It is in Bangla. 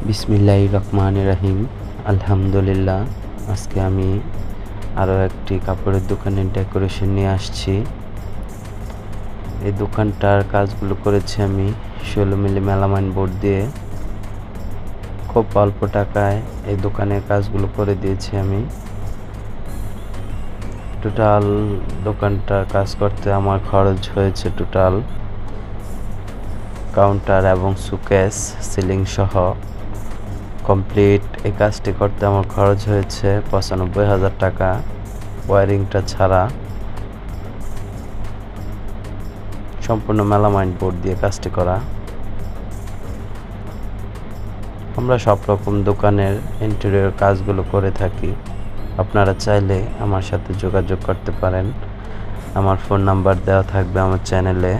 বিসমিল্লাহির রহমানির রহিম। আলহামদুলিল্লাহ। আজকে আমি আরও একটি কাপড়ের দোকানের ডেকোরেশন নিয়ে আসছি। এই দোকানটার কাজগুলো করেছি আমি 16 মিলি মেলামাইন বোর্ড দিয়ে। খুব অল্প টাকায় এই দোকানের কাজগুলো করে দিয়েছি আমি। টোটাল দোকানটার কাজ করতে আমার খরচ হয়েছে টোটাল কাউন্টার এবং সুকেস সিলিং সহ কমপ্লিট এই কাজটি করতে আমার খরচ হয়েছে 95,000 টাকা, ওয়ারিংটা ছাড়া। সম্পূর্ণ মেলামাইন বোর্ড দিয়ে কাজটি করা। আমরা সব রকম দোকানের ইন্টেরিয়র কাজগুলো করে থাকি। আপনারা চাইলে আমার সাথে যোগাযোগ করতে পারেন। আমার ফোন নাম্বার দেওয়া থাকবে আমার চ্যানেলে।